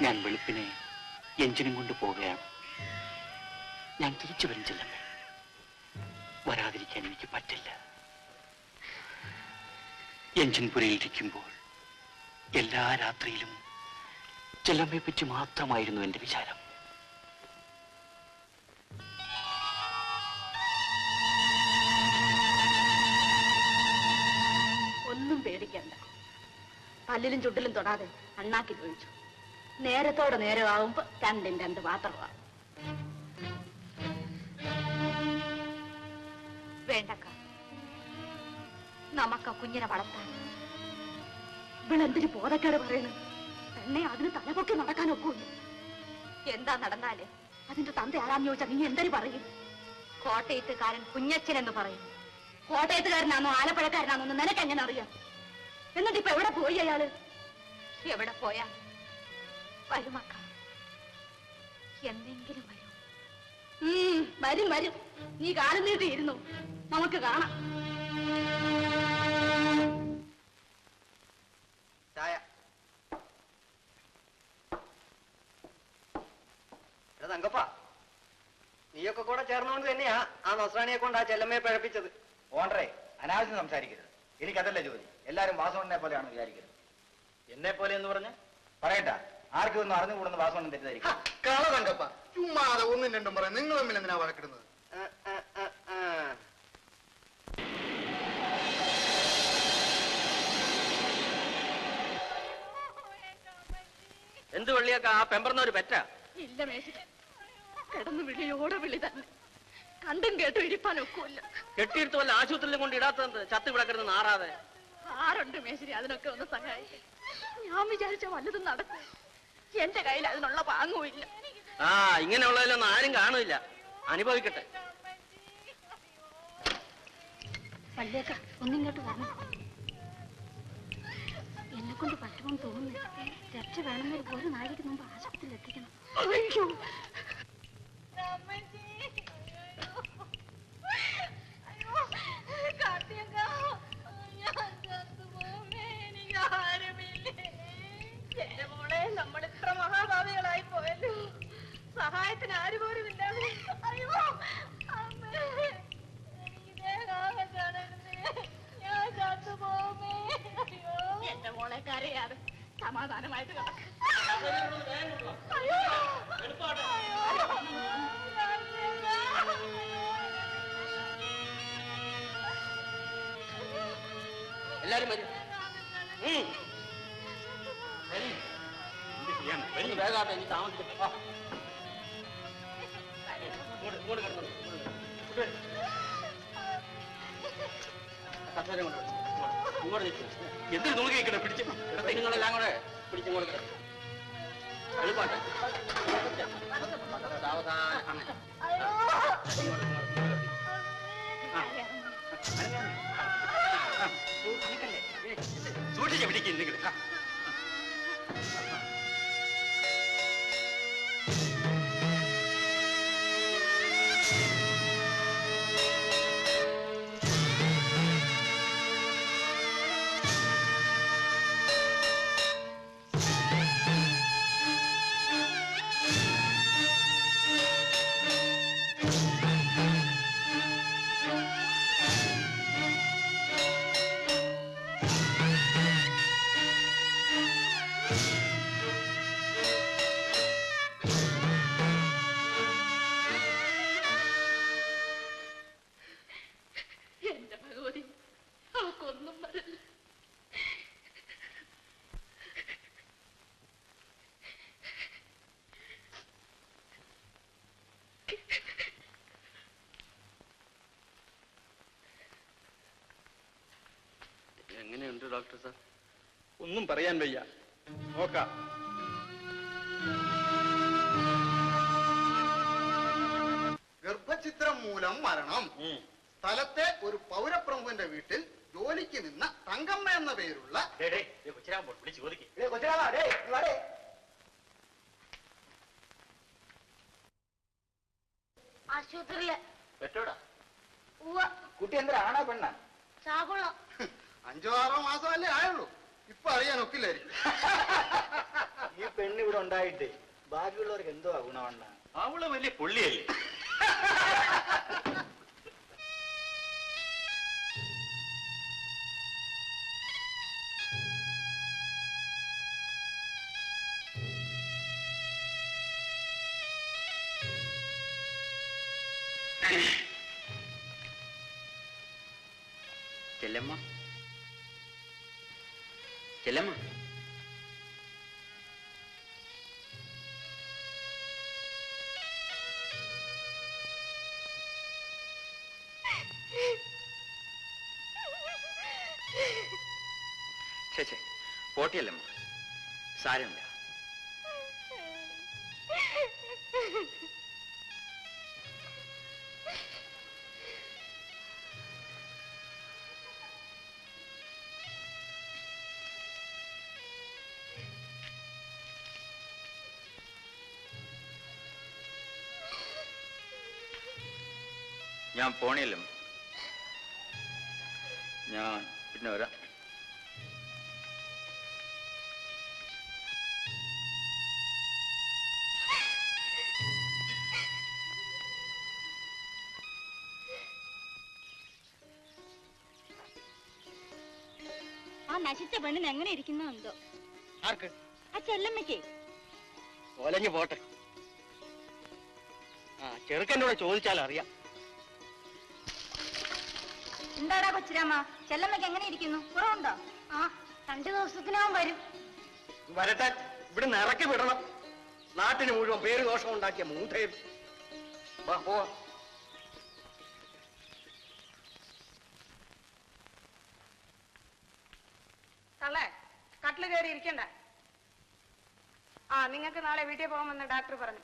ഞാൻ വെളുപ്പിനെ എഞ്ചിനും കൊണ്ട് പോവുകയാണ്. ഞാൻ തിരിച്ചു വരും ചെല്ലമ്മേ. വരാതിരിക്കാൻ എനിക്ക് പറ്റില്ല. എഞ്ചിൻ പുരയിലിരിക്കുമ്പോൾ എല്ലാ രാത്രിയിലും ചെല്ലമ്മയെ പറ്റി മാത്രമായിരുന്നു എന്റെ വിചാരം. ഒന്നും പേടിക്കണ്ട. പല്ലിലും ചുണ്ടിലും തൊടാതെ അണ്ണാക്കി ഒഴിച്ചു. നേരത്തോടെ നേരമാകുമ്പോ രണ്ടും രണ്ട് പാത്രമാകും. വേണ്ടക്ക, നമുക്ക് കുഞ്ഞിനെ വളർത്താൻ. ഇവളെന്തിന് ബോധക്കേട് പറയണ? എന്നെ അതിന് തലപൊക്കി നടക്കാൻ ഒക്കുള്ളൂ. എന്താ നടന്നാല് അതിന്റെ തന്ത ആരാന്ന് ചോദിച്ചാൽ നീ എന്തൊരു പറയും? കോട്ടയത്തുകാരൻ കുഞ്ഞച്ചൻ എന്ന് പറയും. കോട്ടയത്തുകാരനാണോ ആലപ്പുഴക്കാരനാണോ എന്ന് നിനക്ക് എങ്ങനെ അറിയാം? എന്നിട്ട് ഇപ്പൊ എവിടെ പോയി അയാള്? എവിടെ പോയാ വരുമക്ക? എന്തെങ്കിലും വരും. വരും വരും. നീ കാലം നീട്ടിയിരുന്നു. നമുക്ക് കാണാം. തങ്കപ്പ, നീയൊക്കെ കൂടെ ചേർന്നുകൊണ്ട് തന്നെയാ ആ നസ്രാണിയെ കൊണ്ട് ആ ചെല്ലമ്മയെ പിഴപ്പിച്ചത്. ഓണ്ടറേ, അനാവശ്യം സംസാരിക്കരുത്. എനിക്കതല്ല ജോലി. എല്ലാരും വാസവണ്ണനെ പോലെയാണ് വിചാരിക്കരുത്. എന്നെ പോലെ എന്ന് പറഞ്ഞ പറയട്ട, ആർക്കും ഒന്നും അറിഞ്ഞുകൂടുന്ന വാസവണ്ണൻ തെറ്റിദ്ധരിക്കും. കള തങ്കപ്പ, ചുമ്മാതെ ഒന്നും രണ്ടും പറയാം. നിങ്ങൾ തമ്മിൽ എന്തിനാ വഴക്കിടുന്നത്? എന്ത് വെള്ളിയൊക്കെ ആ പെമ്പറന്ന ഒരു പെറ്റ? ഇല്ല മേശ, കിടന്ന് വിളിയോടെ വിളി തന്നെ. കണ്ടും കേട്ടും ഇരിപ്പാൻ ഒക്കുമില്ല. കെട്ടിയെടുത്ത് വല്ല ആശുപത്രിയിലും കൊണ്ട് ഇടാത്തത് ചത്ത് ഇവിടെ കിടന്ന് നാറാതെ. ആരുണ്ട് മേശരി അതിനൊക്കെ ഒന്ന് സഹായിക്കും? ഞാൻ വിചാരിച്ച വല്ലതും നടക്കും. എന്റെ കയ്യിൽ അതിനുള്ള പാങ്ങുമില്ല. ആ, ഇങ്ങനെയുള്ളതിലൊന്നും ആരും കാണില്ല. അനുഭവിക്കട്ടെ. വല്യേക്ക, ഒന്നിങ്ങോട്ട് വരണം. എന്നെ കൊണ്ട് പറ്റുമെന്ന് തോന്നുന്നു. രക്ഷ വേണമെങ്കിൽ ഒരു നാഴിക്ക് മുമ്പ് ആശുപത്രിയിൽ എത്തിക്കണം. അയ്യോ, എന്റെ മോളെ, നമ്മൾ ഇത്ര മഹാഭാവികളായി പോയല്ലോ. സഹായത്തിന് ആര് പോലും ഇല്ലാതെ. അയ്യോ, ഞാൻ ചത്തുപോമേ. എന്റെ മോളെ കരയാതെ സമാധാനമായിട്ട് കിടക്കും. എല്ലാരും വരും. വേഗാട്ടെ, എനിക്ക് താമസിക്കട്ടെ. കസേര കൊണ്ട് ഇങ്ങോട്ട് നിൽക്കും. എന്തിനു നോക്കി നിൽക്കണേ? പിടിച്ച് നിങ്ങളെല്ലാം കൂടെ പിടിച്ചും കൊടുക്കട്ടെ. എളുപ്പാട്ടെ, സാവധാനം. സൂക്ഷിച്ച് പിടിക്കും നിങ്ങൾ. എങ്ങനെയുണ്ട് ഡോക്ടർ സാർ? ഒന്നും പറയാൻ വയ്യ. നോക്കാം. ഗർഭചിത്രം മൂലം മരണം. സ്ഥലത്തെ ഒരു പൗരപ്രമുഖന്റെ വീട്ടിൽ ജോലിക്ക് നിന്ന തങ്കമ്മ എന്ന പേരുള്ള ആശുപത്രിയില് കുട്ടി എന്താ ആണോ പെണ്ണ? ചാകുളം. 5-6 മാസമല്ലേ ആയുള്ളൂ. ഇപ്പൊ അറിയാൻ ഒക്കില്ലായിരിക്കും. ഈ പെണ്ണ് ഇവിടെ ഉണ്ടായിട്ട് ബാക്കിയുള്ളവർക്ക് എന്തോ ഗുണമണ്ണ? അവള് വലിയ പുള്ളിയല്ലേ. ചെല്ലമ്മ, ചെല്ലമ്മ, ചേച്ചേ പോട്ടിയല്ലമ്മ, സാരമില്ല. ഞാൻ പോണിയല്ലോ, ഞാൻ പിന്നെ വരാം. ആ നശിച്ച പെണ്ണിന് എങ്ങനെ ഇരിക്കുന്നോ എന്തോ. ആർക്ക്? ആ ചെല്ലമ്മയ്ക്ക്. ഒലഞ്ഞു പോട്ടെ. ആ ചെറുക്കനോട് ചോദിച്ചാൽ അറിയാം. എന്താടാ കൊച്ചിരാമ്മ, ചെല്ലമ്മയ്ക്ക് എങ്ങനെ ഇരിക്കുന്നു? കുറവുണ്ടോ? ആ 2 ദിവസത്തിനകം വരും. വരട്ടെ, ഇവിടെ ഇറക്കി വിടണം. നാട്ടിന് മുഴുവൻ പേര് ദോഷം ഉണ്ടാക്കിയ മൂധയും. വാ പോവാ. തള്ളേ, കട്ടില് കയറി ഇരിക്കണ്ട. ആ നിങ്ങൾക്ക് നാളെ വീട്ടിൽ പോകാമെന്ന് ഡോക്ടർ പറഞ്ഞു.